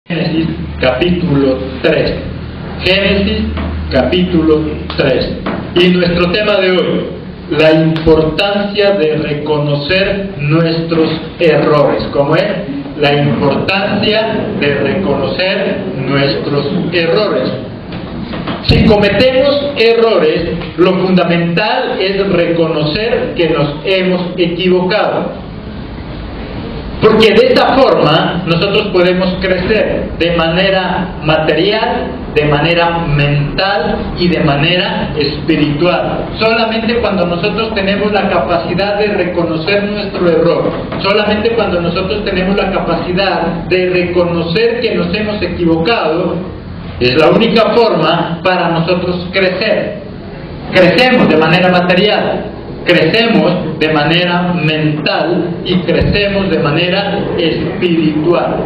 Génesis capítulo 3. Génesis capítulo 3. Y nuestro tema de hoy, la importancia de reconocer nuestros errores. ¿Cómo es? La importancia de reconocer nuestros errores. Si cometemos errores, lo fundamental es reconocer que nos hemos equivocado. Porque de esa forma nosotros podemos crecer de manera material, de manera mental y de manera espiritual. Solamente cuando nosotros tenemos la capacidad de reconocer nuestro error, solamente cuando nosotros tenemos la capacidad de reconocer que nos hemos equivocado, es la única forma para nosotros crecer. Crecemos de manera material, crecemos de manera mental y crecemos de manera espiritual.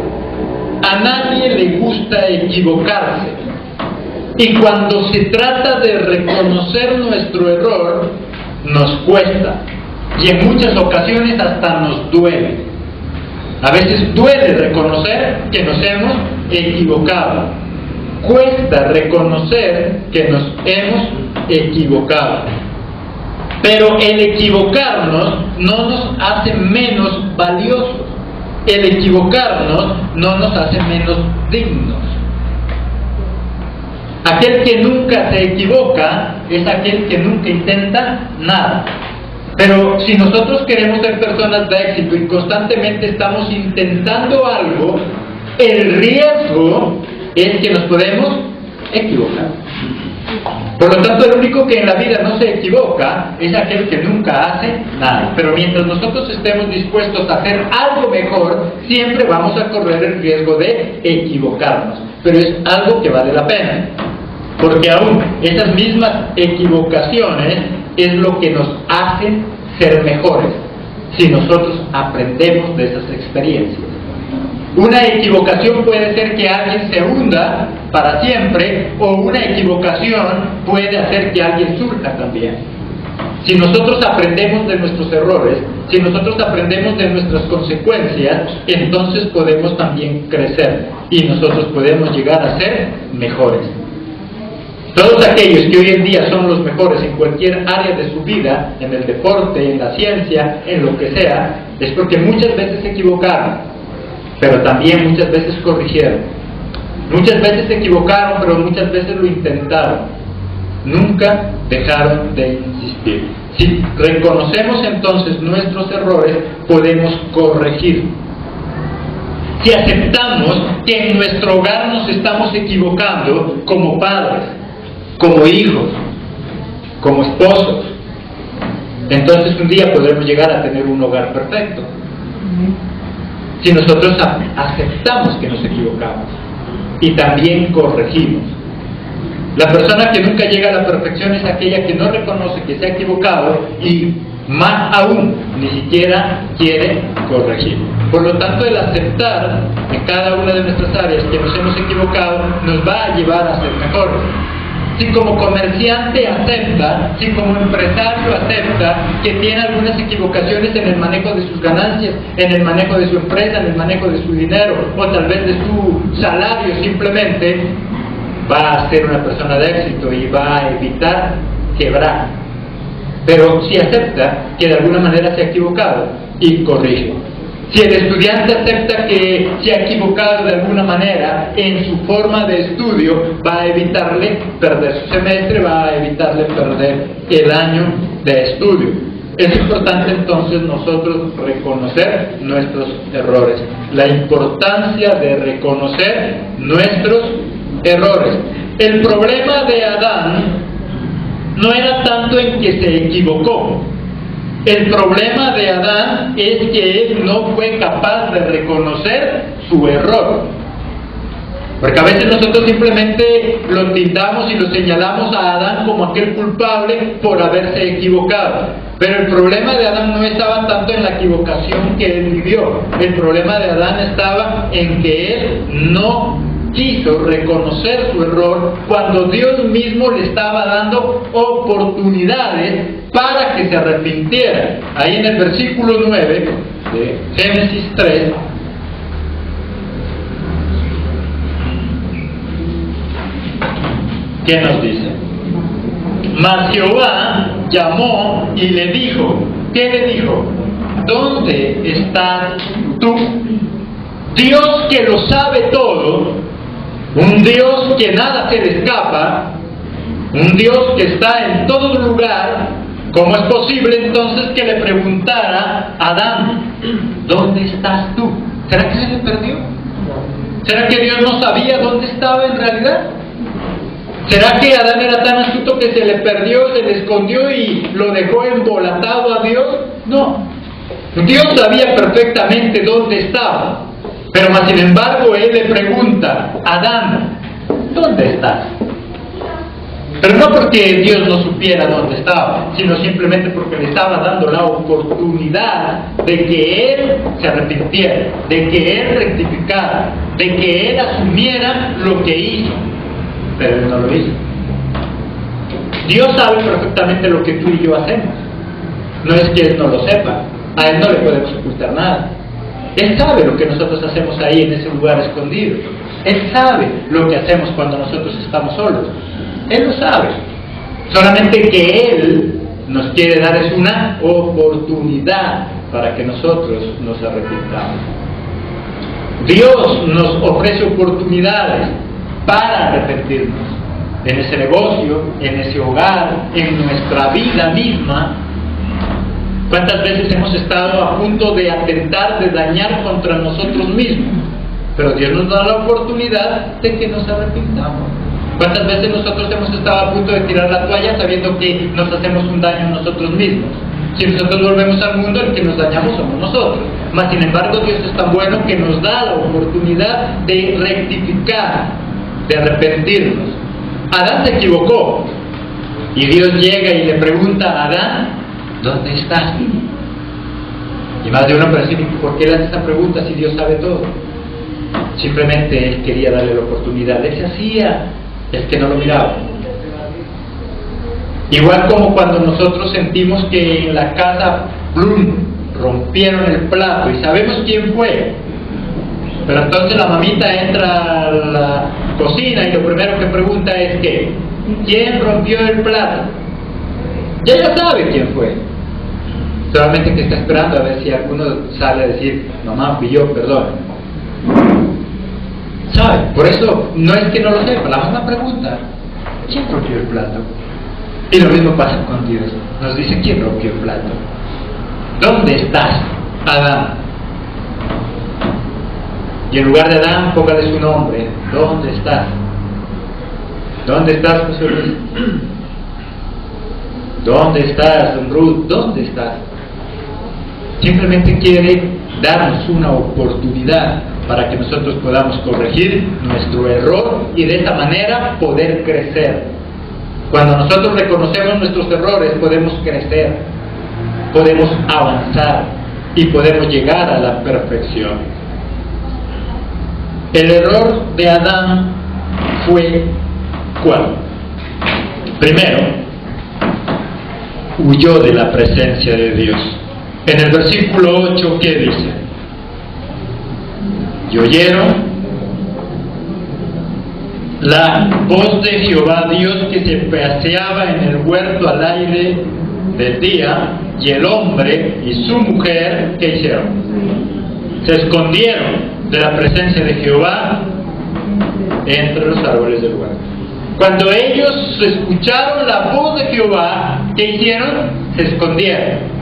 A nadie le gusta equivocarse. Y cuando se trata de reconocer nuestro error, nos cuesta. Y en muchas ocasiones hasta nos duele. A veces duele reconocer que nos hemos equivocado. Cuesta reconocer que nos hemos equivocado. Pero el equivocarnos no nos hace menos valiosos. El equivocarnos no nos hace menos dignos. Aquel que nunca se equivoca es aquel que nunca intenta nada. Pero si nosotros queremos ser personas de éxito y constantemente estamos intentando algo, el riesgo es que nos podemos equivocar. Por lo tanto, el único que en la vida no se equivoca es aquel que nunca hace nada. Pero mientras nosotros estemos dispuestos a hacer algo mejor, siempre vamos a correr el riesgo de equivocarnos. Pero es algo que vale la pena. Porque aún esas mismas equivocaciones es lo que nos hace ser mejores, si nosotros aprendemos de esas experiencias. Una equivocación puede ser que alguien se hunda para siempre, o una equivocación puede hacer que alguien surja también. Si nosotros aprendemos de nuestros errores, si nosotros aprendemos de nuestras consecuencias, entonces podemos también crecer y nosotros podemos llegar a ser mejores. Todos aquellos que hoy en día son los mejores en cualquier área de su vida, en el deporte, en la ciencia, en lo que sea, es porque muchas veces se equivocaron, pero también muchas veces corrigieron. Muchas veces se equivocaron, pero muchas veces lo intentaron. Nunca dejaron de insistir. Si reconocemos entonces nuestros errores, podemos corregir. Si aceptamos que en nuestro hogar nos estamos equivocando como padres, como hijos, como esposos, entonces un día podremos llegar a tener un hogar perfecto. Si nosotros aceptamos que nos equivocamos y también corregimos. La persona que nunca llega a la perfección es aquella que no reconoce que se ha equivocado y más aún ni siquiera quiere corregir. Por lo tanto, el aceptar en cada una de nuestras áreas que nos hemos equivocado nos va a llevar a ser mejores. Si como comerciante acepta, si como empresario acepta que tiene algunas equivocaciones en el manejo de sus ganancias, en el manejo de su empresa, en el manejo de su dinero, o tal vez de su salario simplemente, va a ser una persona de éxito y va a evitar quebrar. Pero si acepta que de alguna manera se ha equivocado y corrige. Si el estudiante acepta que se ha equivocado de alguna manera en su forma de estudio, va a evitarle perder su semestre, va a evitarle perder el año de estudio. Es importante entonces nosotros reconocer nuestros errores. La importancia de reconocer nuestros errores. El problema de Adán no era tanto en que se equivocó. El problema de Adán es que él no fue capaz de reconocer su error. Porque a veces nosotros simplemente lo tildamos y lo señalamos a Adán como aquel culpable por haberse equivocado. Pero el problema de Adán no estaba tanto en la equivocación que él vivió. El problema de Adán estaba en que él no quiso reconocer su error cuando Dios mismo le estaba dando oportunidades para que se arrepintiera. Ahí en el versículo 9 de Génesis 3 ¿qué nos dice? Mas Jehová llamó y le dijo, ¿qué le dijo? ¿Dónde estás tú? Dios que lo sabe todo, un Dios que nada se le escapa, un Dios que está en todo lugar. ¿Cómo es posible entonces que le preguntara a Adán, ¿dónde estás tú? ¿Será que se le perdió? ¿Será que Dios no sabía dónde estaba en realidad? ¿Será que Adán era tan astuto que se le perdió, se le escondió y lo dejó embolatado a Dios? No. Dios sabía perfectamente dónde estaba. Pero más sin embargo, Él le pregunta, Adán, ¿dónde estás? Pero no porque Dios no supiera dónde estaba, sino simplemente porque le estaba dando la oportunidad de que Él se arrepintiera, de que Él rectificara, de que Él asumiera lo que hizo. Pero Él no lo hizo. Dios sabe perfectamente lo que tú y yo hacemos. No es que Él no lo sepa, a Él no le podemos ocultar nada. Él sabe lo que nosotros hacemos ahí en ese lugar escondido. Él sabe lo que hacemos cuando nosotros estamos solos. Él lo sabe. Solamente que Él nos quiere dar es una oportunidad para que nosotros nos arrepintamos. Dios nos ofrece oportunidades para arrepentirnos. En ese negocio, en ese hogar, en nuestra vida misma. ¿Cuántas veces hemos estado a punto de atentar, de dañar contra nosotros mismos? Pero Dios nos da la oportunidad de que nos arrepintamos. ¿Cuántas veces nosotros hemos estado a punto de tirar la toalla sabiendo que nos hacemos un daño a nosotros mismos? Si nosotros volvemos al mundo, el que nos dañamos somos nosotros. Mas sin embargo, Dios es tan bueno que nos da la oportunidad de rectificar, de arrepentirnos. Adán se equivocó. Y Dios llega y le pregunta a Adán, ¿dónde estás? Y más de uno puede decir, ¿por qué le hace esa pregunta si Dios sabe todo? Simplemente Él quería darle la oportunidad. Él se hacía el que no lo miraba. Igual como cuando nosotros sentimos que en la casa ¡blum!, rompieron el plato y sabemos quién fue. Pero entonces la mamita entra a la cocina y lo primero que pregunta es que ¿quién rompió el plato? Ya ella sabe quién fue. Solamente que está esperando a ver si alguno sale a decir, mamá, fui yo, perdón. ¿Sabe? Por eso no es que no lo sepa, la mamá pregunta, ¿quién rompió el plato? Y lo mismo pasa con Dios. Nos dice, ¿quién rompió el plato? ¿Dónde estás, Adán? Y en lugar de Adán, póngale su nombre. ¿Dónde estás? ¿Dónde estás, José Luis? ¿Dónde estás, don Ruth? ¿Dónde estás? Simplemente quiere darnos una oportunidad para que nosotros podamos corregir nuestro error y de esta manera poder crecer. Cuando nosotros reconocemos nuestros errores, podemos crecer, podemos avanzar y podemos llegar a la perfección. El error de Adán fue ¿cuál? Primero, huyó de la presencia de Dios. En el versículo 8, ¿qué dice? Y oyeron la voz de Jehová Dios que se paseaba en el huerto al aire del día, y el hombre y su mujer, ¿qué hicieron? Se escondieron de la presencia de Jehová entre los árboles del huerto. Cuando ellos escucharon la voz de Jehová, ¿qué hicieron? Se escondieron.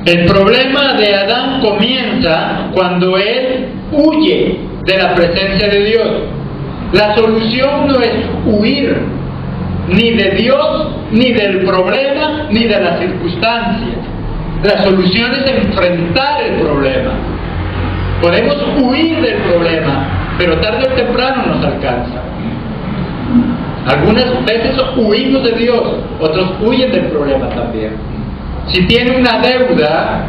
El problema de Adán comienza cuando él huye de la presencia de Dios. La solución no es huir ni de Dios, ni del problema, ni de las circunstancias. La solución es enfrentar el problema. Podemos huir del problema, pero tarde o temprano nos alcanza. Algunas veces huimos de Dios, otros huyen del problema también. Si tiene una deuda,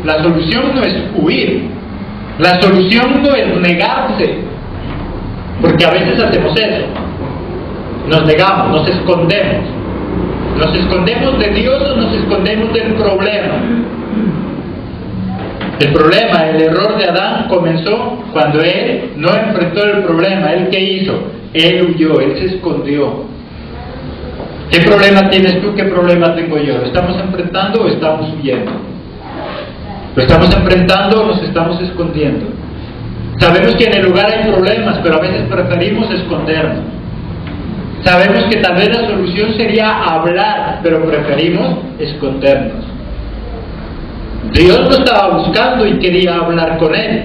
la solución no es huir, la solución no es negarse, porque a veces hacemos eso, nos negamos, nos escondemos de Dios o nos escondemos del problema. El problema, el error de Adán comenzó cuando él no enfrentó el problema. ¿Él qué hizo? Él huyó, él se escondió. ¿Qué problema tienes tú? ¿Qué problema tengo yo? ¿Lo estamos enfrentando o estamos huyendo? ¿Lo estamos enfrentando o nos estamos escondiendo? Sabemos que en el lugar hay problemas, pero a veces preferimos escondernos. Sabemos que tal vez la solución sería hablar, pero preferimos escondernos. Dios lo estaba buscando y quería hablar con él.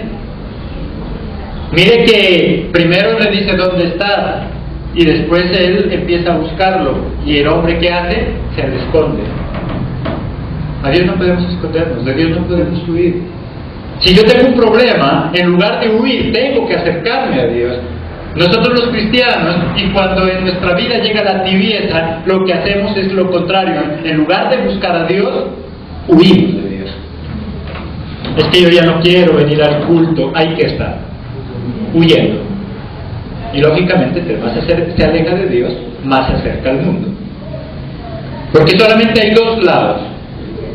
Mire que primero le dice dónde está y después él empieza a buscarlo. Y el hombre, ¿qué hace? Se le esconde. A Dios no podemos escondernos, de Dios no podemos huir. Si yo tengo un problema, en lugar de huir, tengo que acercarme a Dios. Nosotros los cristianos, y cuando en nuestra vida llega la tibieza, lo que hacemos es lo contrario. En lugar de buscar a Dios, huimos de Dios. Es que yo ya no quiero venir al culto, hay que estar huyendo. Y lógicamente, más se aleja de Dios, más se acerca al mundo. Porque solamente hay dos lados.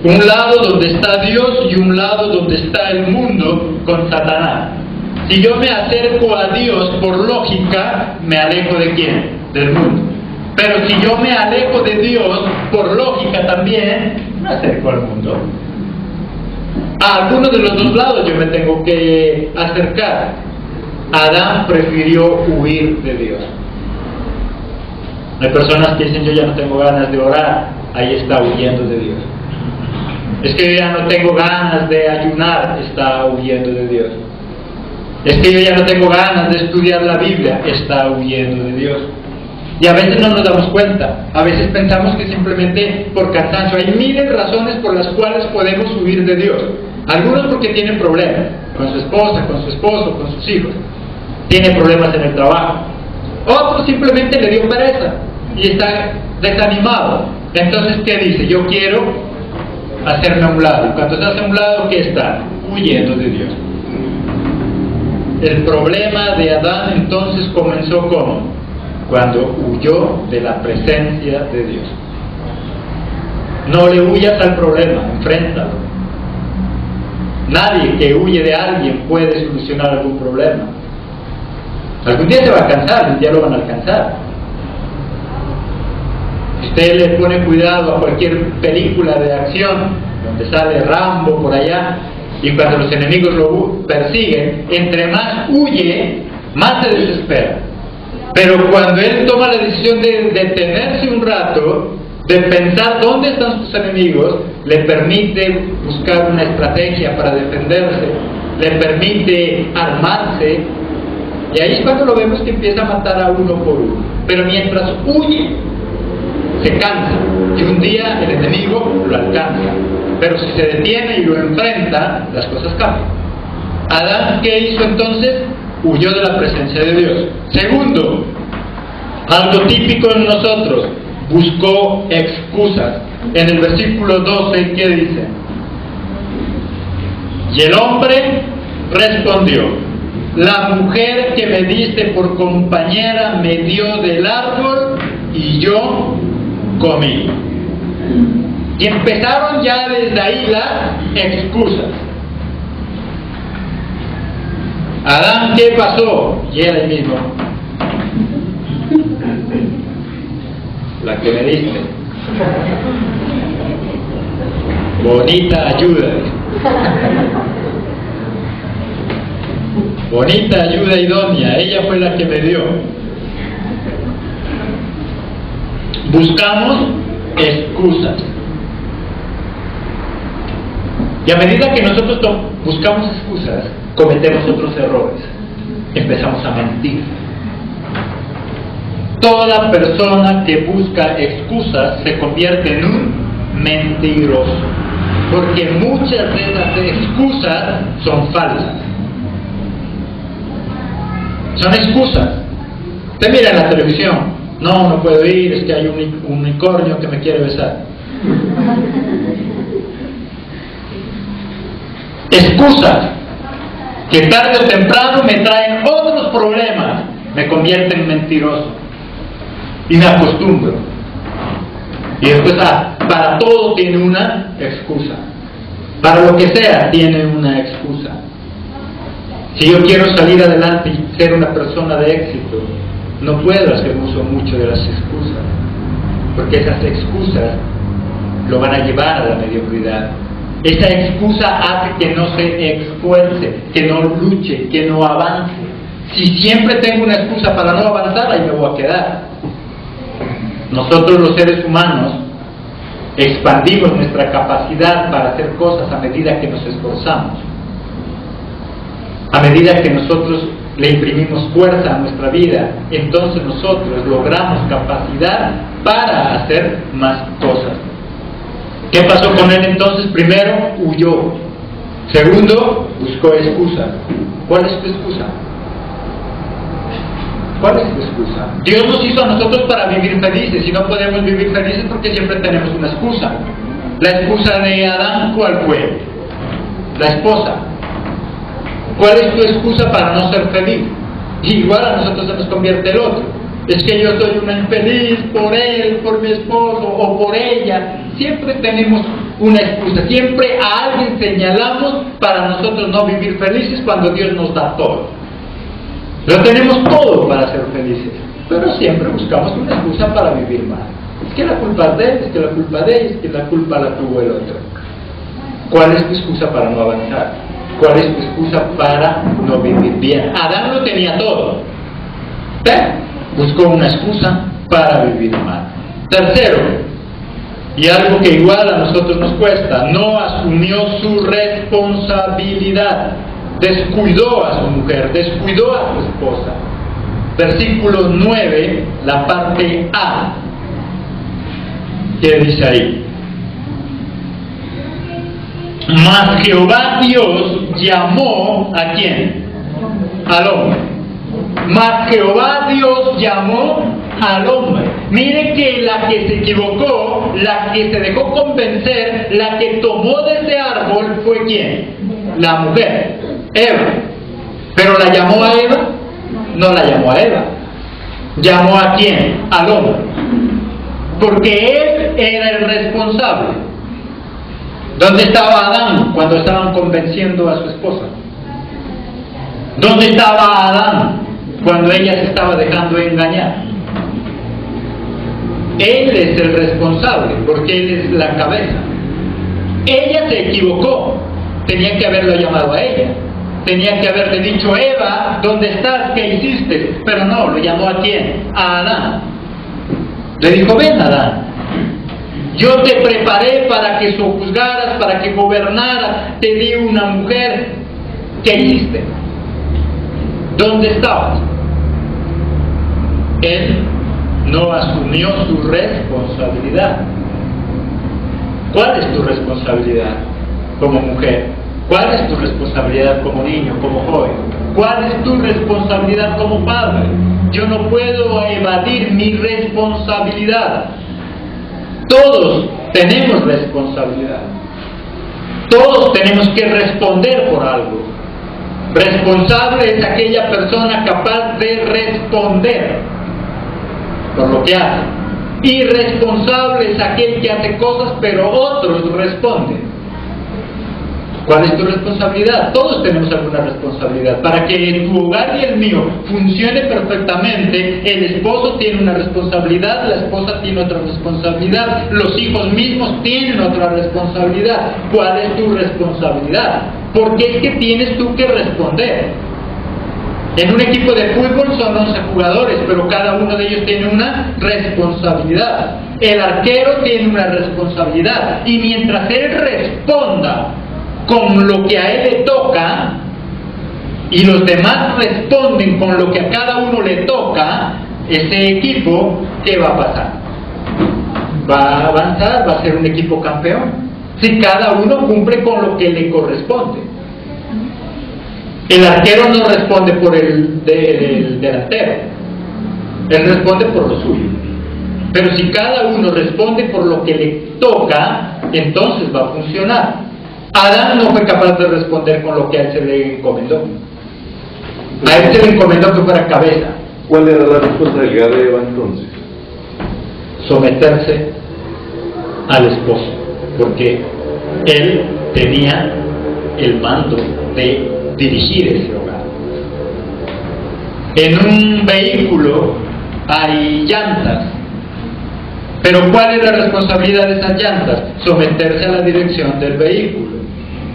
Un lado donde está Dios y un lado donde está el mundo con Satanás. Si yo me acerco a Dios por lógica, me alejo de ¿quién? Del mundo. Pero si yo me alejo de Dios por lógica también, me acerco al mundo. A alguno de los dos lados yo me tengo que acercar. Adán prefirió huir de Dios. Hay personas que dicen, yo ya no tengo ganas de orar, ahí está huyendo de Dios. Es que yo ya no tengo ganas de ayunar, está huyendo de Dios. Es que yo ya no tengo ganas de estudiar la Biblia, está huyendo de Dios. Y a veces no nos damos cuenta, a veces pensamos que simplemente por cansancio. Hay miles de razones por las cuales podemos huir de Dios. Algunos porque tienen problemas con su esposa, con su esposo, con sus hijos. Tiene problemas en el trabajo. Otros simplemente le dio pereza y está desanimado. Entonces, ¿qué dice? Yo quiero hacerme a un lado. Y cuando se hace a un lado, ¿qué está? Huyendo de Dios. El problema de Adán entonces comenzó ¿cómo? Cuando huyó de la presencia de Dios. No le huyas al problema, enfréntalo. Nadie que huye de alguien puede solucionar algún problema. Algún día se va a cansar, un día lo van a alcanzar. Usted le pone cuidado a cualquier película de acción donde sale Rambo por allá, y cuando los enemigos lo persiguen, entre más huye, más se desespera. Pero cuando él toma la decisión de detenerse un rato, de pensar dónde están sus enemigos, le permite buscar una estrategia para defenderse, le permite armarse, y ahí es cuando lo vemos que empieza a matar a uno por uno. Pero mientras huye, se cansa, y un día el enemigo lo alcanza. Pero si se detiene y lo enfrenta, las cosas cambian. Adán, ¿qué hizo entonces? Huyó de la presencia de Dios. Segundo, algo típico en nosotros, buscó excusas. En el versículo 12, ¿qué dice? Y el hombre respondió: la mujer que me diste por compañera me dio del árbol y yo comí. Y empezaron ya desde ahí las excusas. Adán, ¿qué pasó? Y él mismo: la que me diste. Bonita ayuda. Bonita ayuda idónea. Ella fue la que me dio. Buscamos excusas. Y a medida que nosotros buscamos excusas, cometemos otros errores. Empezamos a mentir. Toda persona que busca excusas se convierte en un mentiroso, porque muchas de esas excusas son falsas. Son excusas. Usted mira en la televisión: no puedo ir, es que hay un unicornio que me quiere besar. Excusas que tarde o temprano me traen otros problemas, me convierten en mentiroso y me acostumbro. Y después para todo tiene una excusa. Para lo que sea tiene una excusa. Si yo quiero salir adelante y ser una persona de éxito, no puedo hacer uso mucho de las excusas, porque esas excusas lo van a llevar a la mediocridad. Esa excusa hace que no se esfuerce, que no luche, que no avance. Si siempre tengo una excusa para no avanzar, ahí me voy a quedar. Nosotros los seres humanos expandimos nuestra capacidad para hacer cosas a medida que nos esforzamos, a medida que nosotros le imprimimos fuerza a nuestra vida. Entonces nosotros logramos capacidad para hacer más cosas. ¿Qué pasó con él entonces? Primero, huyó. Segundo, buscó excusa. ¿Cuál es tu excusa? ¿Cuál es tu excusa? Dios nos hizo a nosotros para vivir felices, y no podemos vivir felices porque siempre tenemos una excusa. La excusa de Adán, ¿cuál fue? La esposa. ¿Cuál es tu excusa para no ser feliz? Y igual a nosotros se nos convierte el otro. Es que yo soy una infeliz por él, por mi esposo o por ella. Siempre tenemos una excusa, siempre a alguien señalamos para nosotros no vivir felices cuando Dios nos da todo. Lo tenemos todo para ser felices, pero siempre buscamos una excusa para vivir mal. Es que la culpa es de él, es que la culpa de ella, es que la culpa la tuvo el otro. ¿Cuál es tu excusa para no avanzar? ¿Cuál es tu excusa para no vivir bien? Adán lo tenía todo. Buscó una excusa para vivir mal. Tercero, y algo que igual a nosotros nos cuesta, no asumió su responsabilidad. Descuidó a su mujer, descuidó a su esposa. Versículo 9, la parte A. ¿Qué dice ahí? Mas Jehová Dios llamó ¿a quién? Al hombre. Mas Jehová Dios llamó al hombre. Mire que la que se equivocó, la que se dejó convencer, la que tomó de ese árbol fue ¿quién? La mujer, Eva. Pero la llamó a Eva, no la llamó a Eva. ¿Llamó a quién? Al hombre. Porque él era el responsable. ¿Dónde estaba Adán cuando estaban convenciendo a su esposa? ¿Dónde estaba Adán cuando ella se estaba dejando engañar? Él es el responsable, porque él es la cabeza. Ella se equivocó. Tenía que haberlo llamado a ella. Tenía que haberle dicho: Eva, ¿dónde estás? ¿Qué hiciste? Pero no, lo llamó ¿a quién? A Adán. Le dijo: ven, Adán, yo te preparé para que sojuzgaras, para que gobernaras, te di una mujer. ¿Qué hiciste? ¿Dónde estabas? Él no asumió su responsabilidad. ¿Cuál es tu responsabilidad como mujer? ¿Cuál es tu responsabilidad como niño, como joven? ¿Cuál es tu responsabilidad como padre? Yo no puedo evadir mi responsabilidad. Todos tenemos responsabilidad. Todos tenemos que responder por algo. Responsable es aquella persona capaz de responder por lo que hace. Irresponsable es aquel que hace cosas pero otros responden. ¿Cuál es tu responsabilidad? Todos tenemos alguna responsabilidad. Para que tu hogar y el mío funcione perfectamente, el esposo tiene una responsabilidad, la esposa tiene otra responsabilidad, los hijos mismos tienen otra responsabilidad. ¿Cuál es tu responsabilidad? Porque es que tienes tú que responder. En un equipo de fútbol son 11 jugadores, pero cada uno de ellos tiene una responsabilidad. El arquero tiene una responsabilidad, y mientras él responda con lo que a él le toca y los demás responden con lo que a cada uno le toca, ese equipo, ¿qué va a pasar? Va a avanzar, va a ser un equipo campeón, si cada uno cumple con lo que le corresponde. El arquero no responde por el delantero, él responde por lo suyo. Pero si cada uno responde por lo que le toca, entonces va a funcionar. Adán no fue capaz de responder con lo que a él se le encomendó. A él se le encomendó que fuera cabeza. ¿Cuál era la responsabilidad de Eva entonces? Someterse al esposo, porque él tenía el mando de dirigir ese hogar. En un vehículo hay llantas. Pero ¿cuál es la responsabilidad de esas llantas? Someterse a la dirección del vehículo.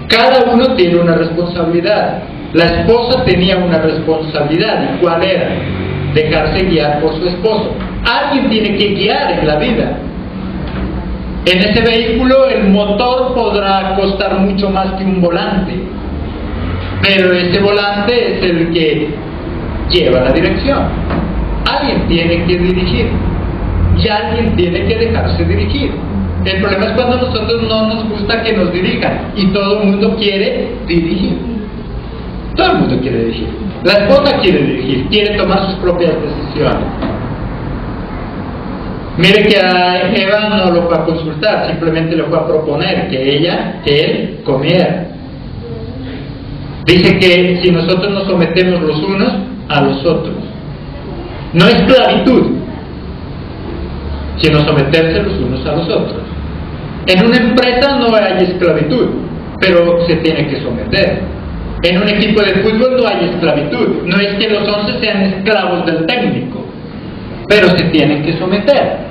Cada uno tiene una responsabilidad. La esposa tenía una responsabilidad. ¿Y cuál era? Dejarse guiar por su esposo. Alguien tiene que guiar en la vida. En ese vehículo el motor podrá costar mucho más que un volante, pero ese volante es el que lleva la dirección. Alguien tiene que dirigir y alguien tiene que dejarse dirigir. El problema es cuando a nosotros no nos gusta que nos dirijan y todo el mundo quiere dirigir. Todo el mundo quiere dirigir. La esposa quiere dirigir, quiere tomar sus propias decisiones. Mire que a Eva no lo fue a consultar, simplemente le fue a proponer que él comiera. Dice que si nosotros nos sometemos los unos a los otros, no esclavitud, sino someterse los unos a los otros. En una empresa no hay esclavitud, pero se tiene que someter. En un equipo de fútbol no hay esclavitud, no es que los 11 sean esclavos del técnico, pero se tienen que someter.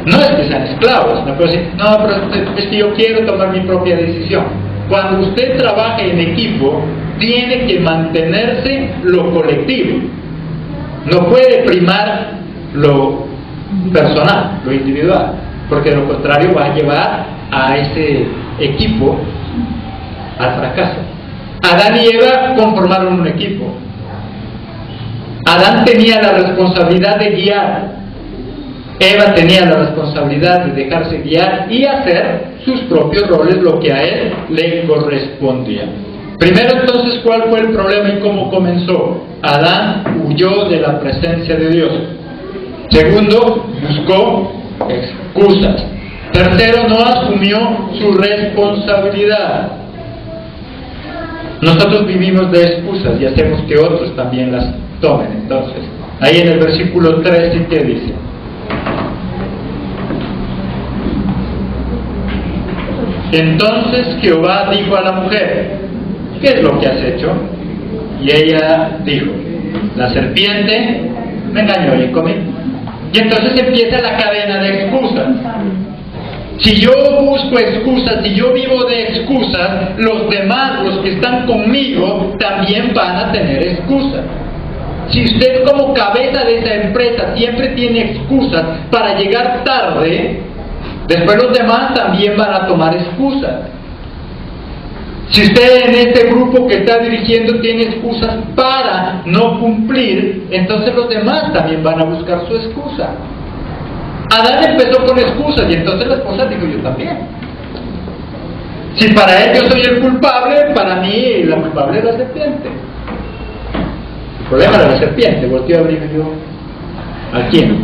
No es que sean esclavos, no puedo decir, no, pero es que yo quiero tomar mi propia decisión. Cuando usted trabaja en equipo, tiene que mantenerse lo colectivo. No puede primar lo personal, lo individual, porque de lo contrario va a llevar a ese equipo al fracaso. Adán y Eva conformaron un equipo. Adán tenía la responsabilidad de guiar. Eva tenía la responsabilidad de dejarse guiar y hacer sus propios roles, lo que a él le correspondía. Primero, entonces, ¿cuál fue el problema y cómo comenzó? Adán huyó de la presencia de Dios. Segundo, buscó excusas. Tercero, no asumió su responsabilidad. Nosotros vivimos de excusas y hacemos que otros también las tomen. Entonces, ahí en el versículo 13, ¿qué dice? Entonces Jehová dijo a la mujer, ¿qué es lo que has hecho? Y ella dijo, la serpiente me engañó y comí. Y entonces empieza la cadena de excusas. Si yo busco excusas, si yo vivo de excusas, los demás, los que están conmigo, también van a tener excusas. Si usted como cabeza de esa empresa siempre tiene excusas para llegar tarde, después los demás también van a tomar excusas. Si usted en este grupo que está dirigiendo tiene excusas para no cumplir, entonces los demás también van a buscar su excusa. Adán empezó con excusas y entonces la esposa dijo, yo también. Si para él yo soy el culpable, para mí la culpable es la serpiente. El problema era la serpiente, volteó a abrir yo. ¿A quién?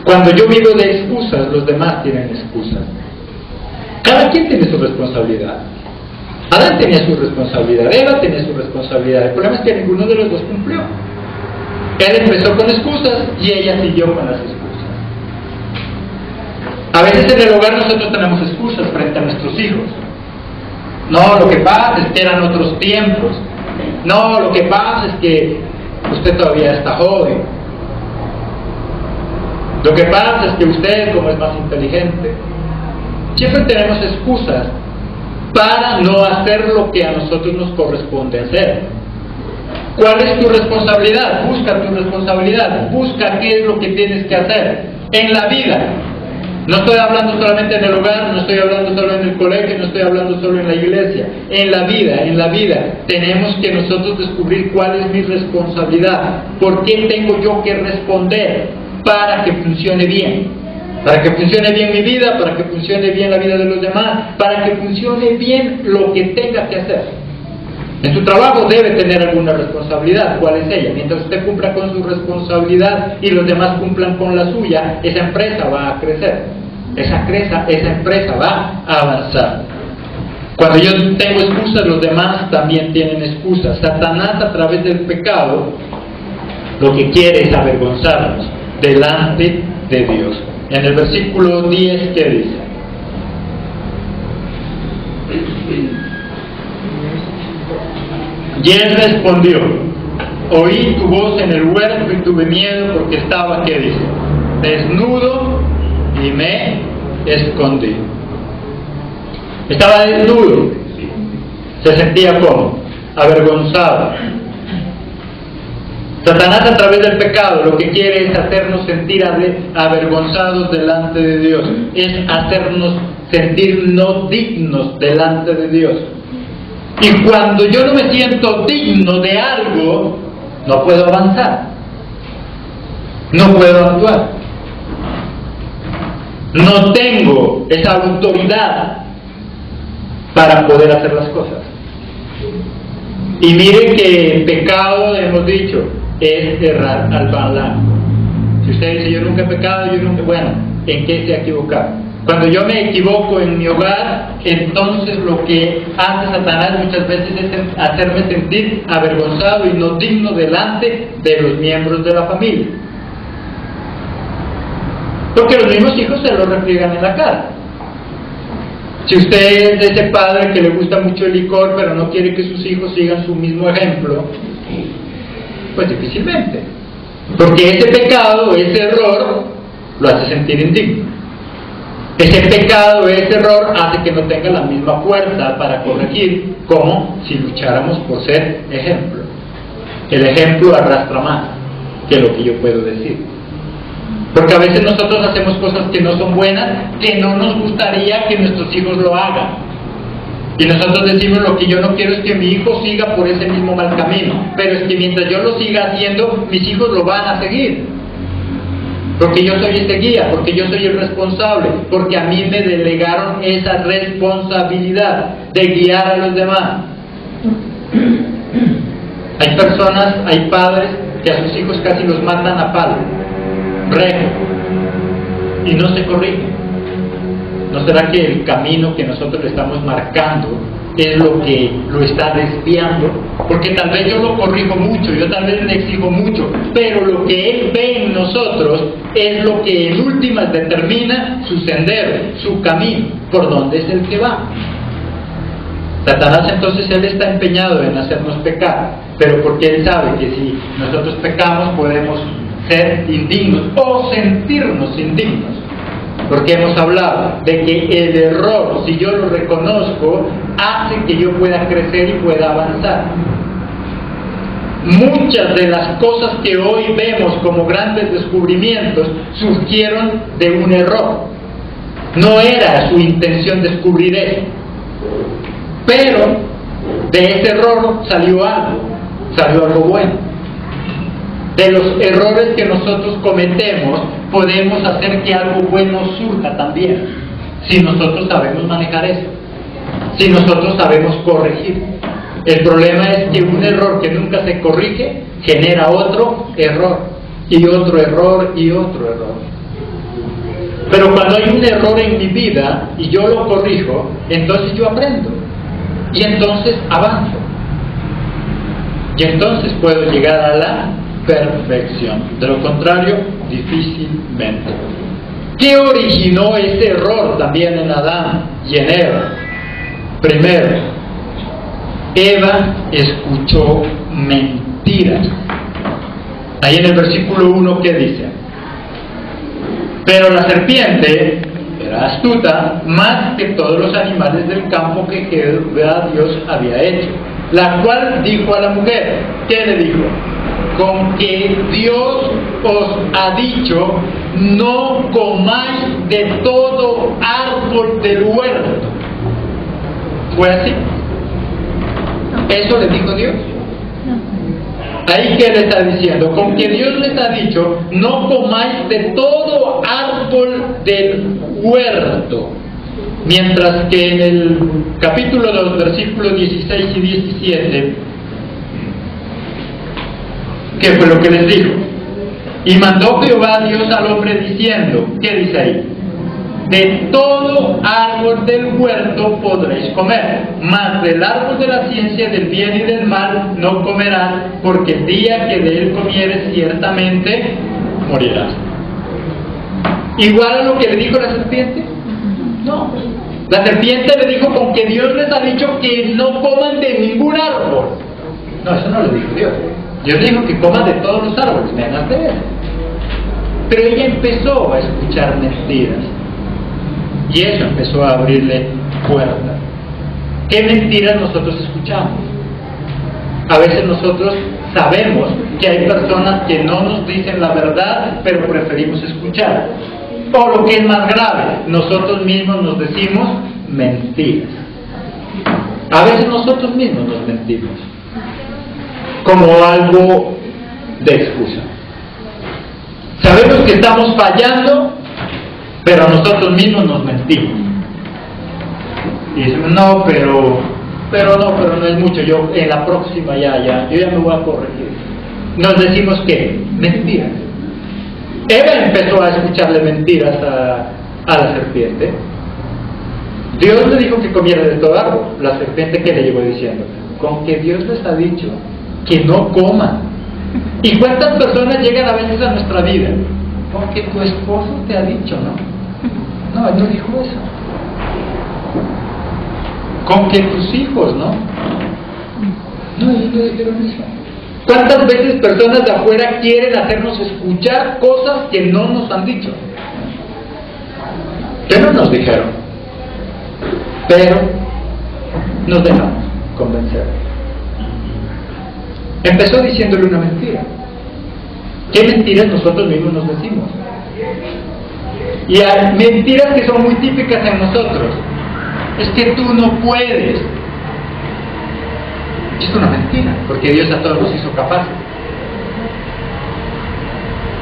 Cuando yo vivo de excusas, los demás tienen excusas. Cada quien tiene su responsabilidad. Adán tenía su responsabilidad, Eva tenía su responsabilidad. El problema es que ninguno de los dos cumplió. Él empezó con excusas y ella siguió con las excusas. A veces en el hogar nosotros tenemos excusas frente a nuestros hijos. No, lo que pasa es que eran otros tiempos. No, lo que pasa es que usted todavía está joven. Lo que pasa es que usted, como es más inteligente, siempre tenemos excusas para no hacer lo que a nosotros nos corresponde hacer. ¿Cuál es tu responsabilidad? Busca tu responsabilidad, busca qué es lo que tienes que hacer en la vida. No estoy hablando solamente en el hogar, no estoy hablando solo en el colegio, no estoy hablando solo en la iglesia. En la vida tenemos que nosotros descubrir cuál es mi responsabilidad, por qué tengo yo que responder para que funcione bien. Para que funcione bien mi vida, para que funcione bien la vida de los demás, para que funcione bien lo que tenga que hacer. En su trabajo debe tener alguna responsabilidad. ¿Cuál es ella? Mientras usted cumpla con su responsabilidad y los demás cumplan con la suya, esa empresa va a crecer. Esa empresa va a avanzar. Cuando yo tengo excusas, los demás también tienen excusas. Satanás, a través del pecado, lo que quiere es avergonzarnos delante de Dios. En el versículo 10, ¿qué dice? Y él respondió, Oí tu voz en el huerto y tuve miedo porque estaba, ¿qué dice? Desnudo y me escondí. Estaba desnudo. Se sentía como avergonzado. Satanás, a través del pecado, lo que quiere es hacernos sentir avergonzados delante de Dios, es hacernos sentir no dignos delante de Dios. Y cuando yo no me siento digno de algo, no puedo avanzar, no puedo actuar, no tengo esa autoridad para poder hacer las cosas. Y miren que el pecado, hemos dicho, es errar al blanco. Si usted dice, yo nunca he pecado, bueno, ¿en qué se ha equivocado? Cuando yo me equivoco en mi hogar, entonces lo que hace Satanás muchas veces es hacerme sentir avergonzado y no digno delante de los miembros de la familia. Porque los mismos hijos se lo refriegan en la cara. Si usted es de ese padre que le gusta mucho el licor, pero no quiere que sus hijos sigan su mismo ejemplo, pues difícilmente. Porque ese pecado, ese error, lo hace sentir indigno. Ese pecado, ese error, hace que no tenga la misma fuerza para corregir como si lucháramos por ser ejemplo. El ejemplo arrastra más que lo que yo puedo decir. Porque a veces nosotros hacemos cosas que no son buenas, que no nos gustaría que nuestros hijos lo hagan. Y nosotros decimos, lo que yo no quiero es que mi hijo siga por ese mismo mal camino. Pero es que mientras yo lo siga haciendo, mis hijos lo van a seguir. Porque yo soy ese guía, porque yo soy el responsable, porque a mí me delegaron esa responsabilidad de guiar a los demás. Hay personas, hay padres que a sus hijos casi los matan a palo, rejo, y no se corrigen. ¿No será que el camino que nosotros le estamos marcando es lo que lo está desviando? Porque tal vez yo lo corrijo mucho, yo tal vez le exijo mucho, pero lo que él ve en nosotros es lo que en últimas determina su sendero, su camino, por donde es el que va. Satanás, entonces, él está empeñado en hacernos pecar, pero porque él sabe que si nosotros pecamos podemos ser indignos o sentirnos indignos. Porque hemos hablado de que el error, si yo lo reconozco, hace que yo pueda crecer y pueda avanzar. Muchas de las cosas que hoy vemos como grandes descubrimientos surgieron de un error. No era su intención descubrir eso, pero de ese error salió algo bueno. De los errores que nosotros cometemos, podemos hacer que algo bueno surja también, si nosotros sabemos manejar eso, si nosotros sabemos corregir. El problema es que un error que nunca se corrige genera otro error, y otro error, y otro error. Pero cuando hay un error en mi vida, y yo lo corrijo, entonces yo aprendo, y entonces avanzo, y entonces puedo llegar a la perfección. De lo contrario, difícilmente. ¿Qué originó ese error también en Adán y en Eva? Primero, Eva escuchó mentiras. Ahí en el versículo 1, ¿qué dice? Pero la serpiente era astuta más que todos los animales del campo que Jehová Dios había hecho, la cual dijo a la mujer, ¿qué le dijo? Con que Dios os ha dicho, no comáis de todo árbol del huerto. ¿Fue así? ¿Eso le dijo Dios? Ahí que le está diciendo, con que Dios les ha dicho, no comáis de todo árbol del huerto. Mientras que en el capítulo 2, versículos 16 y 17, ¿qué fue lo que les dijo? Y mandó Jehová Dios al hombre diciendo, ¿qué dice ahí? De todo árbol del huerto podréis comer, mas del árbol de la ciencia del bien y del mal no comerás, porque el día que de él comieres ciertamente morirás. ¿Igual a lo que le dijo la serpiente? No. La serpiente le dijo, con que Dios les ha dicho que no coman de ningún árbol. No, eso no le dijo Dios. Dios dijo que coma de todos los árboles, menos de ese. Pero ella empezó a escuchar mentiras. Y eso empezó a abrirle puertas. ¿Qué mentiras nosotros escuchamos? A veces nosotros sabemos que hay personas que no nos dicen la verdad, pero preferimos escuchar. O lo que es más grave, nosotros mismos nos decimos mentiras. A veces nosotros mismos nos mentimos, como algo de excusa. Sabemos que estamos fallando, pero nosotros mismos nos mentimos. Y decimos, no, pero no es mucho, yo en la próxima yo ya me voy a corregir. Nos decimos que mentiras. Eva empezó a escucharle mentiras a la serpiente. Dios le dijo que comiera de todo árbol. La serpiente, ¿qué le llegó diciendo? Con que Dios les ha dicho que no coman. ¿Y cuántas personas llegan a veces a nuestra vida? Con que tu esposo te ha dicho, ¿no? No, él no dijo eso. Con que tus hijos, ¿no? No, ellos no dijeron eso. ¿Cuántas veces personas de afuera quieren hacernos escuchar cosas que no nos han dicho? Que no nos dijeron, pero nos dejamos convencer. Empezó diciéndole una mentira. ¿Qué mentiras nosotros mismos nos decimos? Y hay mentiras que son muy típicas en nosotros. Es que tú no puedes. Es una mentira, porque Dios a todos nos hizo capaces.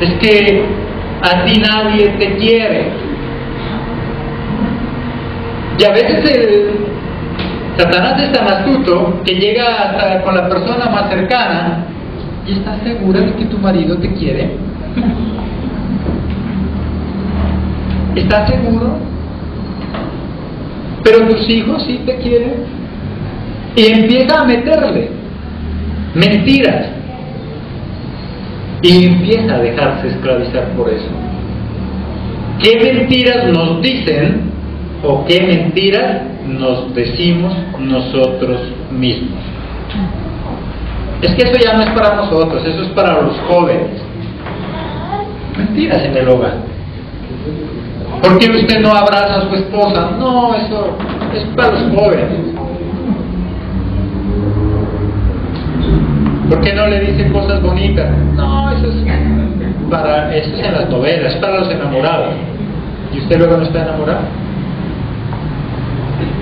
Es que a ti nadie te quiere. Y a veces Satanás es tan astuto que llega hasta con la persona más cercana. ¿Y estás segura de que tu marido te quiere? ¿Estás seguro? Pero tus hijos sí te quieren. Y empieza a meterle mentiras. Y empieza a dejarse esclavizar por eso. ¿Qué mentiras nos dicen o qué mentiras nos decimos nosotros mismos? Es que eso ya no es para nosotros, eso es para los jóvenes. Mentiras en el hogar. ¿Por qué usted no abraza a su esposa? No, eso es para los jóvenes. ¿Por qué no le dice cosas bonitas? No, eso es en las novelas, es para los enamorados. ¿Y usted luego no está enamorado?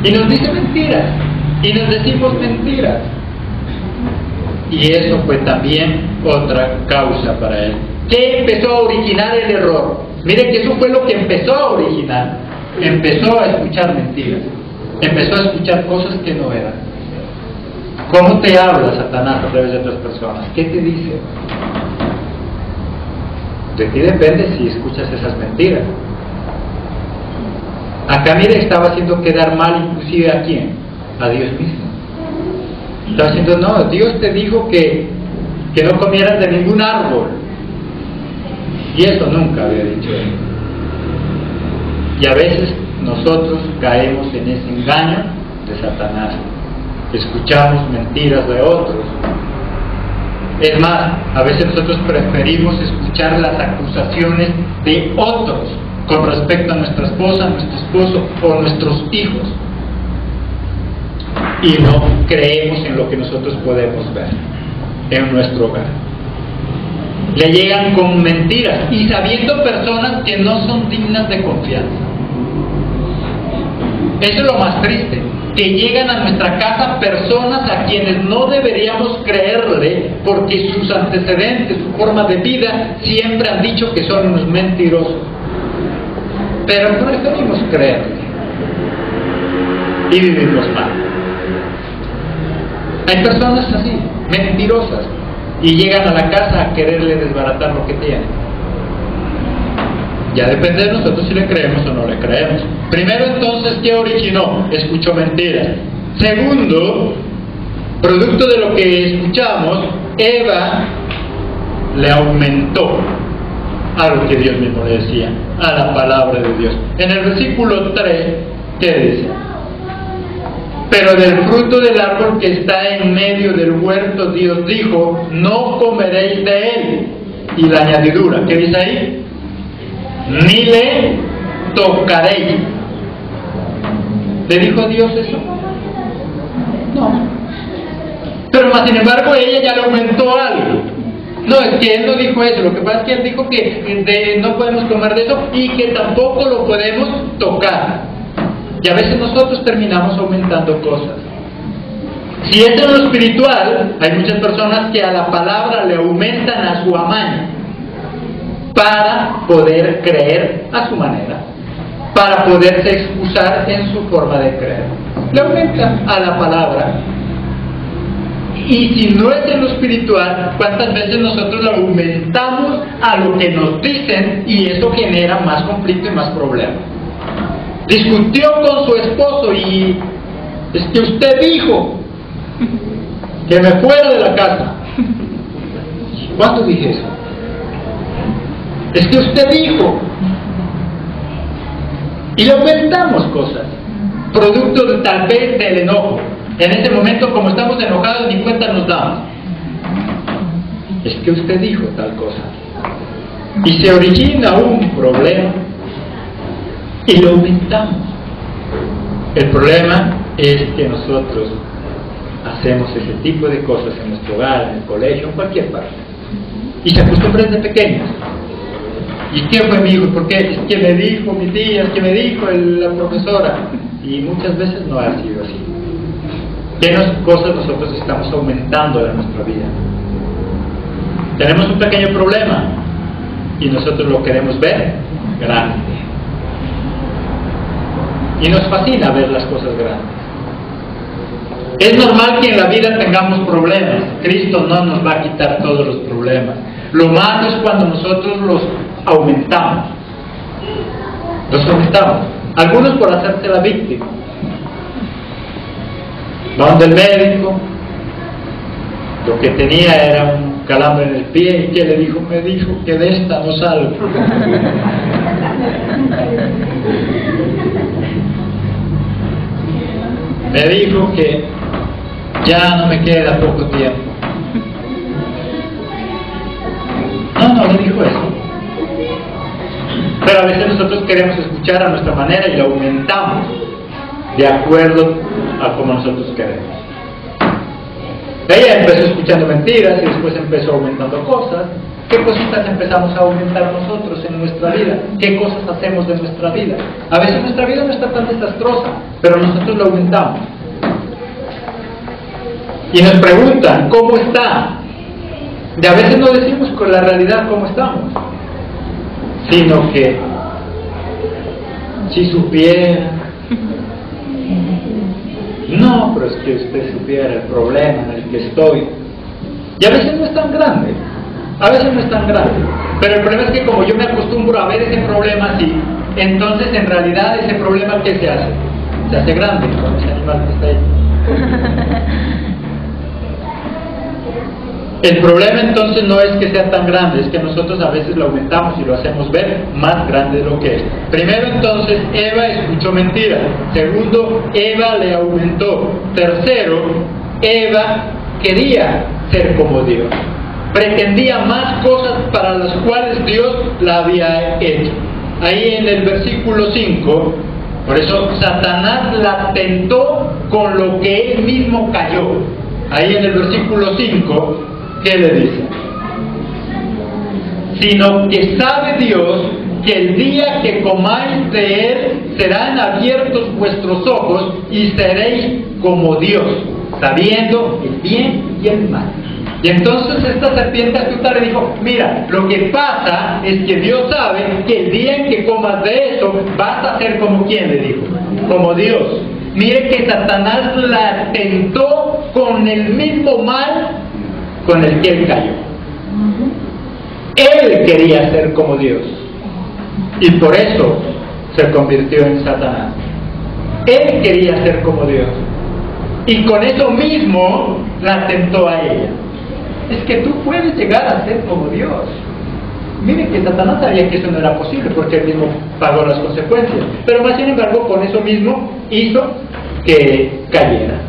Y nos dice mentiras, y nos decimos mentiras. Y eso fue también otra causa para él. ¿Qué empezó a originar el error? Miren que eso fue lo que empezó a originar. Empezó a escuchar mentiras. Empezó a escuchar cosas que no eran. ¿Cómo te habla Satanás a través de otras personas? ¿Qué te dice? De ti depende si escuchas esas mentiras. Acá mire, estaba haciendo quedar mal inclusive ¿a quién? A Dios mismo. Estaba diciendo, no, Dios te dijo que no comieras de ningún árbol. Y eso nunca había dicho él. Y a veces nosotros caemos en ese engaño de Satanás. Escuchamos mentiras de otros. Es más, a veces nosotros preferimos escuchar las acusaciones de otros con respecto a nuestra esposa, nuestro esposo o nuestros hijos. Y no creemos en lo que nosotros podemos ver en nuestro hogar. Le llegan con mentiras y sabiendo personas que no son dignas de confianza. Eso es lo más triste, que llegan a nuestra casa personas a quienes no deberíamos creerle porque sus antecedentes, su forma de vida siempre han dicho que son unos mentirosos. Pero preferimos creerle y vivimos mal. Hay personas así, mentirosas, y llegan a la casa a quererle desbaratar lo que tienen. Ya depende de nosotros si le creemos o no le creemos. Primero entonces, ¿qué originó? Escuchó mentiras. Segundo, producto de lo que escuchamos, Eva le aumentó a lo que Dios mismo le decía, a la palabra de Dios. En el versículo 3, ¿qué dice? Pero del fruto del árbol que está en medio del huerto, Dios dijo, no comeréis de él. Y la añadidura, ¿qué dice ahí? Ni le tocaréis. ¿Le dijo Dios eso? No. Pero más sin embargo ella ya le aumentó algo. No, es que él no dijo eso. Lo que pasa es que él dijo que no podemos comer de eso y que tampoco lo podemos tocar. Y a veces nosotros terminamos aumentando cosas. Si es en lo espiritual, hay muchas personas que a la palabra le aumentan a su amaño para poder creer a su manera, para poderse excusar en su forma de creer. Le aumentan a la palabra. Y si no es en lo espiritual, ¿cuántas veces nosotros lo aumentamos a lo que nos dicen y eso genera más conflicto y más problemas? Discutió con su esposo y es que usted dijo que me fuera de la casa. ¿Cuándo dije eso? Es que usted dijo. Y le aumentamos cosas, producto de, tal vez del enojo. En ese momento, como estamos enojados, ni cuenta nos damos. Es que usted dijo tal cosa. Y se origina un problema y lo aumentamos. El problema es que nosotros hacemos ese tipo de cosas en nuestro hogar, en el colegio, en cualquier parte. Y se acostumbra desde pequeños. ¿Y qué fue mi hijo? ¿Por qué? Es que me dijo mi tía, es que me dijo la profesora. Y muchas veces no ha sido así. ¿Qué cosas nosotros estamos aumentando en nuestra vida? Tenemos un pequeño problema y nosotros lo queremos ver grande. Y nos fascina ver las cosas grandes. Es normal que en la vida tengamos problemas. Cristo no nos va a quitar todos los problemas. Lo malo es cuando nosotros los aumentamos. Los aumentamos. Algunos por hacerse la víctima. Van del médico, lo que tenía era un calambre en el pie, y ¿qué le dijo? Me dijo que de esta no salgo. Me dijo que ya no me queda poco tiempo. No le dijo eso. Pero a veces nosotros queremos escuchar a nuestra manera y lo aumentamos de acuerdo a como nosotros queremos. Ella empezó escuchando mentiras y después empezó aumentando cosas. ¿Qué cositas empezamos a aumentar nosotros en nuestra vida? ¿Qué cosas hacemos de nuestra vida? A veces nuestra vida no está tan desastrosa, pero nosotros lo aumentamos. Y nos preguntan, ¿cómo está? Y a veces no decimos con la realidad cómo estamos, sino que si supiera. No, pero es que usted supiera el problema en el que estoy. Y a veces no es tan grande, pero el problema es que como yo me acostumbro a ver ese problema así, entonces en realidad ese problema, ¿qué se hace? Se hace grande con ese animal que está ahí. El problema entonces no es que sea tan grande, es que nosotros a veces lo aumentamos y lo hacemos ver más grande de lo que es. Primero entonces, Eva escuchó mentiras. Segundo, Eva le aumentó. Tercero, Eva quería ser como Dios. Pretendía más cosas para las cuales Dios la había hecho. Ahí en el versículo 5, por eso Satanás la tentó con lo que él mismo cayó. Ahí en el versículo 5, ¿qué le dice? Sino que sabe Dios que el día que comáis de él serán abiertos vuestros ojos y seréis como Dios, sabiendo el bien y el mal. Y entonces esta serpiente astuta le dijo, mira, lo que pasa es que Dios sabe que el día en que comas de eso vas a ser como ¿quién? Le dijo, como Dios. Mire que Satanás la tentó con el mismo mal con el que él cayó. Él quería ser como Dios y por eso se convirtió en Satanás. Él quería ser como Dios y con eso mismo la tentó a ella. Es que tú puedes llegar a ser como Dios. Miren que Satanás sabía que eso no era posible porque él mismo pagó las consecuencias, pero más sin embargo con eso mismo hizo que cayera.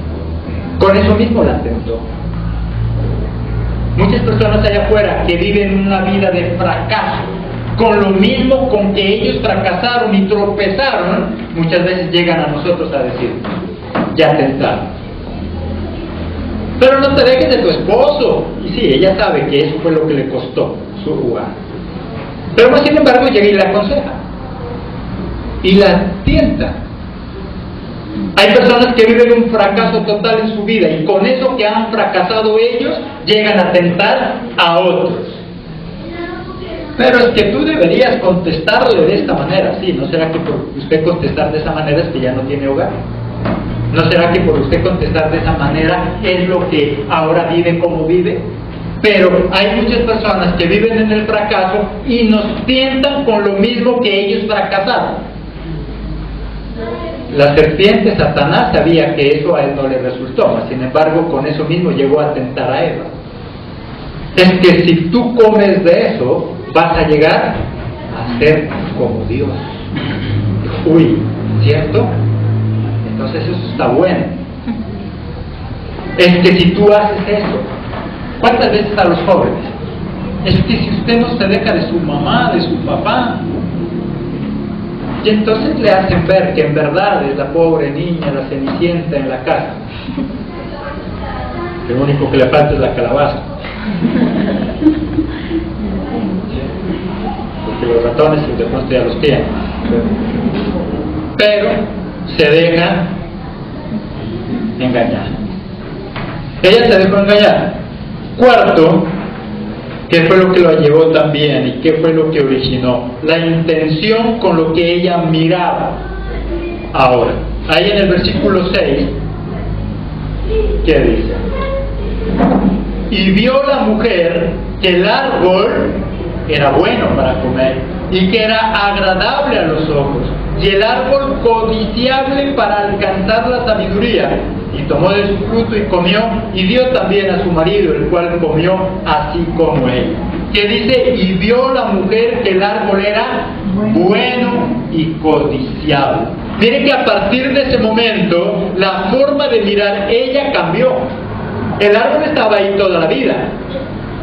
Con eso mismo la tentó. Muchas personas allá afuera que viven una vida de fracaso, con lo mismo con que ellos fracasaron y tropezaron, muchas veces llegan a nosotros a decir, ya tentaron. Pero no te dejes de tu esposo. Y sí, ella sabe que eso fue lo que le costó su lugar. Pero más sin embargo llega y la aconseja. Y la tienta. Hay personas que viven un fracaso total en su vida y con eso que han fracasado ellos, llegan a tentar a otros. Pero es que tú deberías contestarle de esta manera. Sí, ¿no será que por usted contestar de esa manera es que ya no tiene hogar? ¿No será que por usted contestar de esa manera es lo que ahora vive como vive? Pero hay muchas personas que viven en el fracaso y nos tientan con lo mismo que ellos fracasaron. La serpiente, Satanás, sabía que eso a él no le resultó, sin embargo con eso mismo llegó a tentar a Eva. Es que si tú comes de eso, vas a llegar a ser como Dios. Uy, ¿cierto? Entonces eso está bueno. Es que si tú haces eso, ¿cuántas veces a los jóvenes? Es que si usted no se deja de su mamá, de su papá, y entonces le hacen ver que en verdad es la pobre niña, la cenicienta en la casa. Lo único que le falta es la calabaza. Porque los ratones de pronto ya los tienen. Pero se deja engañar. Ella se dejó engañar. Cuarto, ¿qué fue lo que lo llevó también y qué fue lo que originó? La intención con lo que ella miraba. Ahora, ahí en el versículo 6, ¿qué dice? Y vio la mujer que el árbol era bueno para comer y que era agradable a los ojos, y el árbol codiciable para alcanzar la sabiduría, y tomó de su fruto y comió, y dio también a su marido, el cual comió así como él. Que dice, y vio la mujer que el árbol era bueno y codiciable. Mire que a partir de ese momento, la forma de mirar ella cambió. El árbol estaba ahí toda la vida,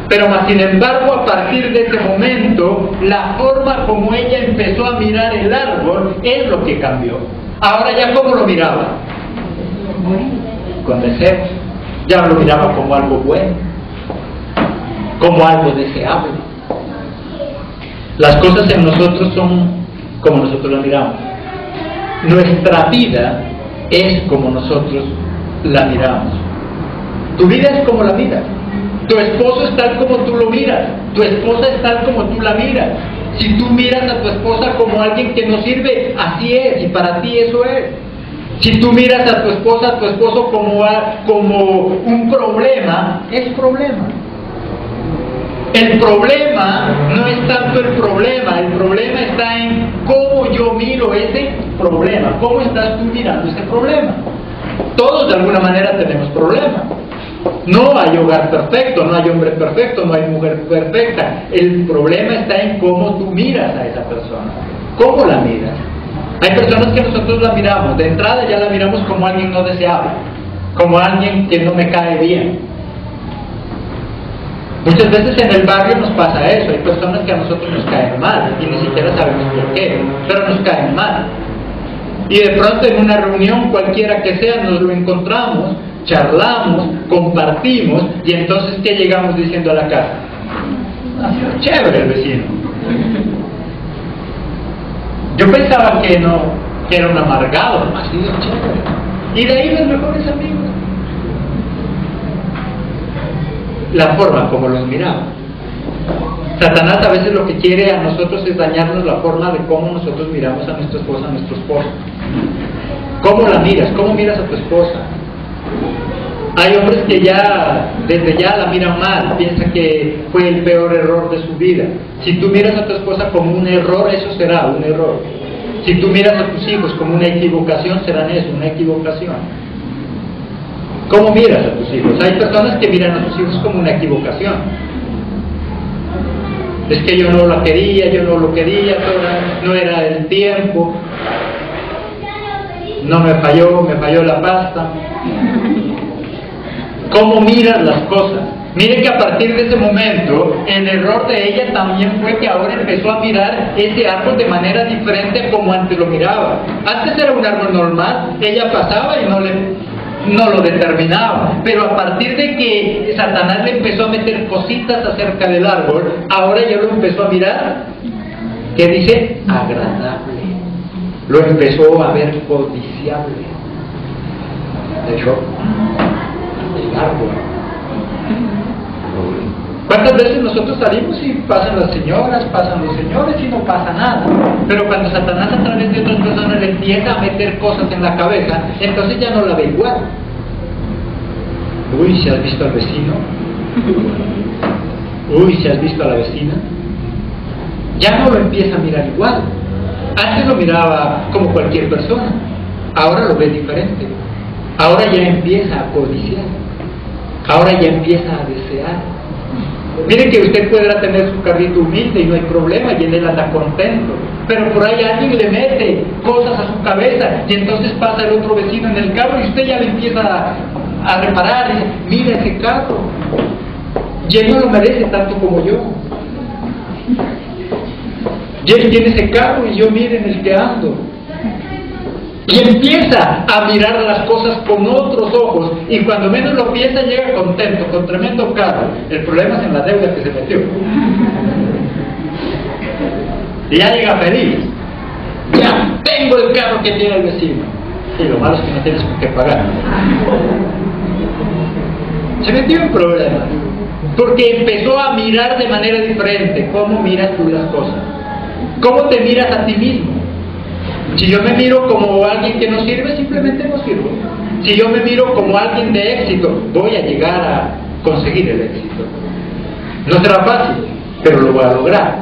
pero más sin embargo a partir de ese momento la forma como ella empezó a mirar el árbol es lo que cambió. Ahora ya ¿cómo lo miraba? Con deseo. Ya lo miraba como algo bueno, como algo deseable. Las cosas en nosotros son como nosotros las miramos. Nuestra vida es como nosotros la miramos. Tu vida es como la miras. Tu esposo es tal como tú lo miras. Tu esposa es tal como tú la miras. Si tú miras a tu esposa como alguien que no sirve, así es, y para ti eso es. Si tú miras a tu esposa, a tu esposo como un problema, es problema. El problema no es tanto el problema está en cómo yo miro ese problema. ¿Cómo estás tú mirando ese problema? Todos de alguna manera tenemos problemas. No hay hogar perfecto, no hay hombre perfecto, no hay mujer perfecta. El problema está en cómo tú miras a esa persona. ¿Cómo la miras? Hay personas que nosotros la miramos, de entrada ya la miramos como alguien no deseable, como alguien que no me cae bien. Muchas veces en el barrio nos pasa eso, hay personas que a nosotros nos caen mal y ni siquiera sabemos por qué, pero nos caen mal. Y de pronto en una reunión cualquiera que sea nos lo encontramos, charlamos, compartimos, y entonces ¿qué llegamos diciendo a la casa? Ha sido chévere el vecino. Yo pensaba que era un amargado, ha sido chévere. Y de ahí los mejores amigos. La forma como los miramos. Satanás a veces lo que quiere a nosotros es dañarnos la forma de cómo nosotros miramos a nuestra esposa, a nuestro esposo. ¿Cómo la miras? ¿Cómo miras a tu esposa? Hay hombres que desde ya la miran mal, piensan que fue el peor error de su vida. Si tú miras a tu esposa como un error, eso será un error. Si tú miras a tus hijos como una equivocación, serán eso, una equivocación. ¿Cómo miras a tus hijos? Hay personas que miran a tus hijos como una equivocación. Es que yo no la quería, yo no lo quería, no era el tiempo. no me falló la pasta. ¿Cómo miras las cosas? Mire que a partir de ese momento, el error de ella también fue que ahora empezó a mirar ese árbol de manera diferente como antes lo miraba. Antes era un árbol normal, ella pasaba y no lo determinaba, pero a partir de que Satanás le empezó a meter cositas acerca del árbol, ahora ya lo empezó a mirar, ¿qué dice? Agradable. Lo empezó a ver codiciable. De hecho, el árbol. ¿Cuántas veces nosotros salimos y pasan las señoras, pasan los señores y no pasa nada? Pero cuando Satanás a través de otras personas le empieza a meter cosas en la cabeza, entonces ya no la ve igual. Uy, ¿se has visto al vecino? Uy, ¿se has visto a la vecina? Ya no lo empieza a mirar igual. Antes lo miraba como cualquier persona, ahora lo ve diferente. Ahora ya empieza a codiciar, ahora ya empieza a desear. Miren que usted podrá tener su carrito humilde y no hay problema, y él anda contento, pero por ahí alguien le mete cosas a su cabeza y entonces pasa el otro vecino en el carro y usted ya le empieza a reparar y dice, mira ese carro, y él no lo merece tanto como yo, y él tiene ese carro y yo miren el que ando. Y empieza a mirar las cosas con otros ojos, y cuando menos lo piensa llega contento, con tremendo carro. El problema es en la deuda que se metió. Y ya llega feliz. Ya tengo el carro que tiene el vecino. Y lo malo es que no tienes por qué pagar. Se metió en problemas, porque empezó a mirar de manera diferente. ¿Cómo miras tú las cosas? ¿Cómo te miras a ti mismo? Si yo me miro como alguien que no sirve, simplemente no sirvo. Si yo me miro como alguien de éxito, voy a llegar a conseguir el éxito. No será fácil, pero lo voy a lograr.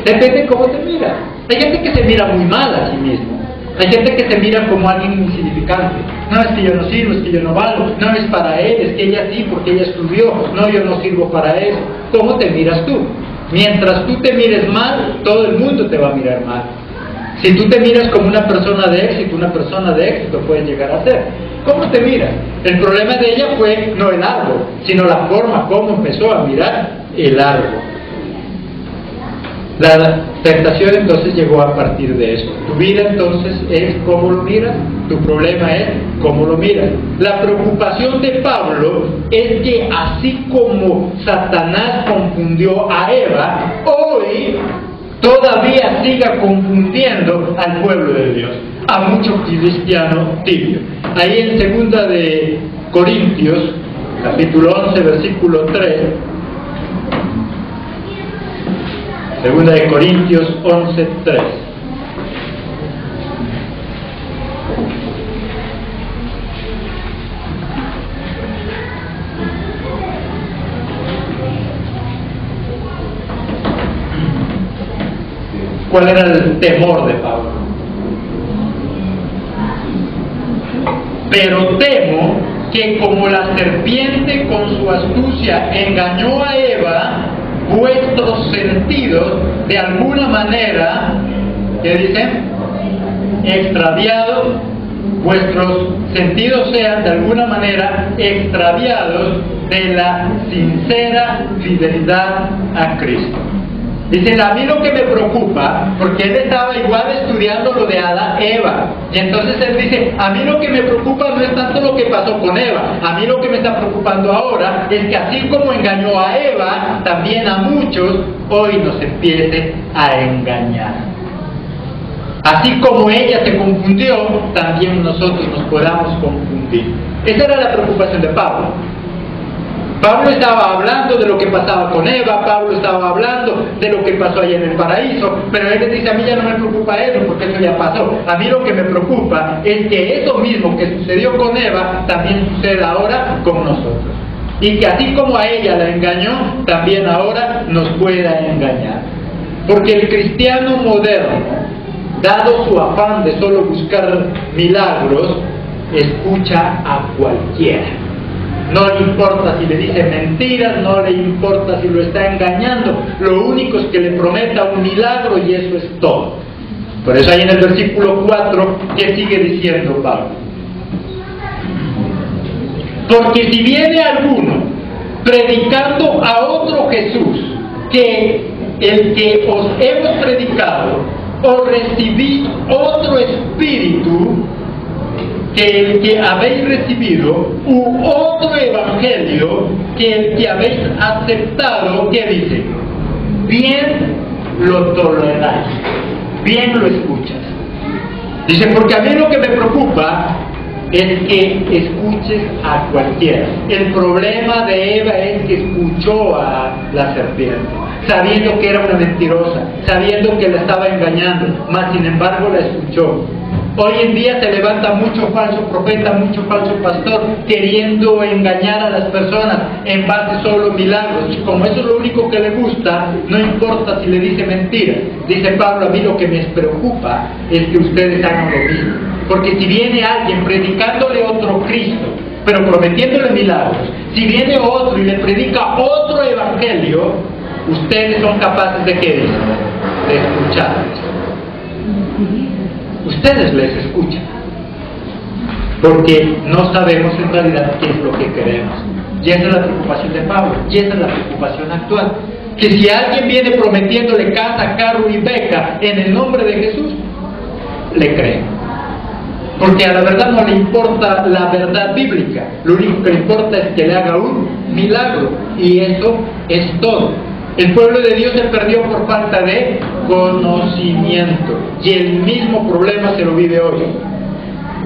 Depende de cómo te miras. Hay gente que se mira muy mal a sí mismo. Hay gente que se mira como alguien insignificante. No, es que yo no sirvo, es que yo no valgo. No, es para él, es que ella sí, porque ella estudió. No, yo no sirvo para eso. ¿Cómo te miras tú? Mientras tú te mires mal, todo el mundo te va a mirar mal. Si tú te miras como una persona de éxito puedes llegar a ser. ¿Cómo te miras? El problema de ella fue no el árbol, sino la forma como empezó a mirar el árbol. La tentación entonces llegó a partir de eso. Tu vida entonces es cómo lo miras, tu problema es cómo lo miras. La preocupación de Pablo es que así como Satanás confundió a Eva, hoy todavía siga confundiendo al pueblo de Dios, a mucho cristiano tibio. Ahí en 2 de Corintios, capítulo 11, versículo 3, 2 de Corintios 11, 3. ¿Cuál era el temor de Pablo? Pero temo que como la serpiente con su astucia engañó a Eva, vuestros sentidos de alguna manera, ¿qué dicen? Extraviados, vuestros sentidos sean de alguna manera extraviados de la sincera fidelidad a Cristo. Dicen, a mí lo que me preocupa, porque él estaba igual estudiando lo de Eva, y entonces él dice, a mí lo que me preocupa no es tanto lo que pasó con Eva, a mí lo que me está preocupando ahora es que así como engañó a Eva, también a muchos hoy nos empiece a engañar. Así como ella se confundió, también nosotros nos podamos confundir. Esa era la preocupación de Pablo. Pablo estaba hablando de lo que pasaba con Eva, Pablo estaba hablando de lo que pasó allá en el paraíso, pero él les dice, a mí ya no me preocupa eso, porque eso ya pasó. A mí lo que me preocupa es que eso mismo que sucedió con Eva, también suceda ahora con nosotros. Y que así como a ella la engañó, también ahora nos pueda engañar. Porque el cristiano moderno, dado su afán de solo buscar milagros, escucha a cualquiera. No le importa si le dice mentiras, no le importa si lo está engañando. Lo único es que le prometa un milagro y eso es todo. Por eso hay en el versículo 4 que sigue diciendo Pablo: porque si viene alguno predicando a otro Jesús que el que os hemos predicado, o recibís otro espíritu que el que habéis recibido, u otro evangelio que el que habéis aceptado, ¿qué dice? Bien lo toleráis, bien lo escuchas. Dice, porque a mí lo que me preocupa es que escuches a cualquiera. El problema de Eva es que escuchó a la serpiente, sabiendo que era una mentirosa, sabiendo que la estaba engañando, mas sin embargo la escuchó. Hoy en día se levanta mucho falso profeta, mucho falso pastor, queriendo engañar a las personas en base solo a milagros. Y como eso es lo único que le gusta, no importa si le dice mentira. Dice Pablo, a mí lo que me preocupa es que ustedes hagan lo mismo. Porque si viene alguien predicándole otro Cristo, pero prometiéndole milagros, si viene otro y le predica otro evangelio, ustedes son capaces de ¿qué dicen? De escucharles. Ustedes les escuchan, porque no sabemos en realidad qué es lo que queremos. Y esa es la preocupación de Pablo, y esa es la preocupación actual. Que si alguien viene prometiéndole casa, carro y beca en el nombre de Jesús, le creen. Porque a la verdad no le importa la verdad bíblica, lo único que le importa es que le haga un milagro, y eso es todo. El pueblo de Dios se perdió por falta de conocimiento, y el mismo problema se lo vive hoy.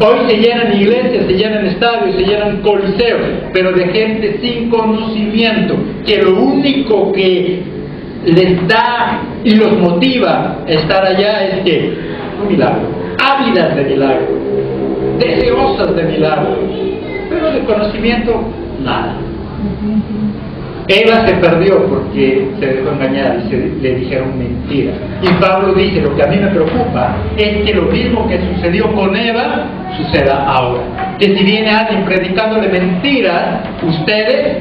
Hoy se llenan iglesias, se llenan estadios, se llenan coliseos, pero de gente sin conocimiento, que lo único que les da y los motiva a estar allá es que un milagro, ávidas de milagro, deseosas de milagro, pero de conocimiento nada. Eva se perdió porque se dejó engañar y le dijeron mentiras. Y Pablo dice, lo que a mí me preocupa es que lo mismo que sucedió con Eva, suceda ahora. Que si viene alguien predicándole mentiras, ustedes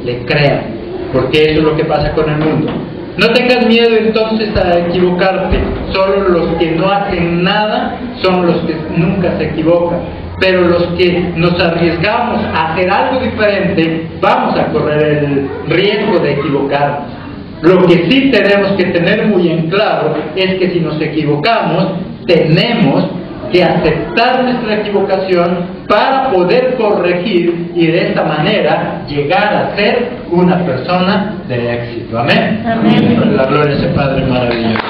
le crean, porque eso es lo que pasa con el mundo. No tengas miedo entonces a equivocarte. Solo los que no hacen nada son los que nunca se equivocan. Pero los que nos arriesgamos a hacer algo diferente, vamos a correr el riesgo de equivocarnos. Lo que sí tenemos que tener muy en claro es que si nos equivocamos, tenemos que aceptar nuestra equivocación para poder corregir y de esta manera llegar a ser una persona de éxito. Amén. Amén. La gloria a ese Padre maravilloso.